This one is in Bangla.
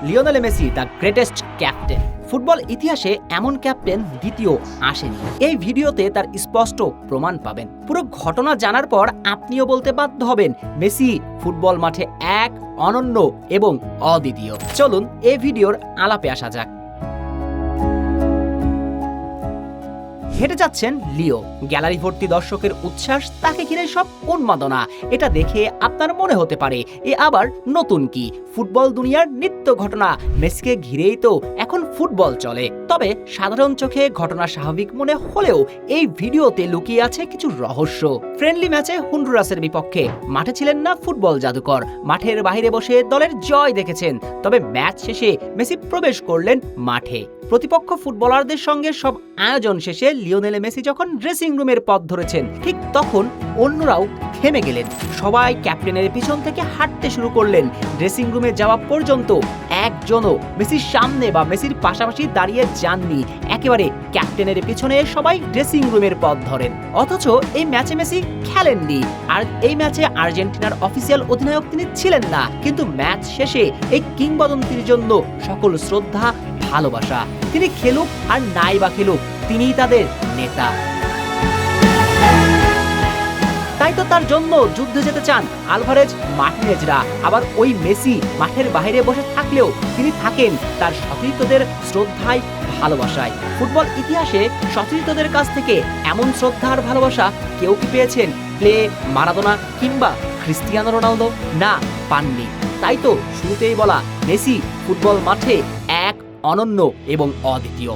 Lionel Messi the greatest captain. Football ইতিহাসে এমন ক্যাপ্টেন দ্বিতীয় আসেনি। এই ভিডিওতে তার স্পষ্ট প্রমাণ পাবেন। পুরো ঘটনা জানার পর আপনিও বলতে বাধ্য হবেন মেসি ফুটবল মাঠে এক অনন্য এবং অদ্বিতীয়। চলুন এই ভিডিওর আলাপে আসা যাক। হেঁটে যাচ্ছেন লিও, গ্যালারি ভর্তি দর্শকের উচ্ছ্বাস, তাকে ঘিরে সব উন্মাদনা। এটা দেখে আপনার মনে হতে পারে এ আবার নতুন কি, ফুটবল দুনিয়ার নিত্য ঘটনা, মেসিকে ঘিরেই তো এখন ফুটবল চলে। তবে সাধারণ চোখে ঘটনা স্বাভাবিক মনে হলেও এই ভিডিওতে লুকিয়ে আছে কিছু রহস্য। ফ্রেন্ডলি ম্যাচে হন্ডুরাসের বিপক্ষে মাঠে ছিলেন না ফুটবল জাদুকর, মাঠের বাইরে বসে দলের জয় দেখেছেন। তবে ম্যাচ শেষে মেসি প্রবেশ করলেন মাঠে। প্রতিপক্ষ ফুটবলারদের সঙ্গে সব আয়োজন শেষে লিওনেল মেসি যখন ড্রেসিং রুমের পথ ধরেছেন, ঠিক তখন অন্যরাও থেমে গেলেন। সবাই ক্যাপ্টেনের পিছন থেকে হাঁটতে শুরু করলেন। ড্রেসিং রুমে যাওয়া পর্যন্ত একজনও মেসির সামনে বা মেসির পাশাপাশি দাঁড়িয়ে যাননি। একেবারে ক্যাপ্টেনের পিছনে সবাই ড্রেসিং রুমের পথ ধরেন। অথচ এই ম্যাচে মেসি খেলেননি, আর এই ম্যাচে আর্জেন্টিনার অফিসিয়াল অধিনায়ক তিনি ছিলেন না। কিন্তু ম্যাচ শেষে এই কিংবদন্তির জন্য সকল শ্রদ্ধা, ভালোবাসা। তিনি খেলুক আর নাই বা খেলুক, তিনিই তাদের নেতা। তাই তো তার জন্য যুদ্ধে যেতে চান আলভারেজ, মার্টিনেজরা। আবার ওই মেসি মাঠের বাইরে বসে থাকলেও তিনি থাকেন তার সতীর্থদের শ্রদ্ধায়, ভালোবাসায়। ফুটবল ইতিহাসে সতীর্থদের কাছ থেকে এমন শ্রদ্ধা আর ভালোবাসা কেউ কি পেয়েছেন? প্লে, মারাদোনা কিংবা ক্রিস্টিয়ানো রোনালদো? না, পাননি। তাই তো শুরুতেই বলা, মেসি ফুটবল মাঠে এক অনন্য এবং অদ্বিতীয়।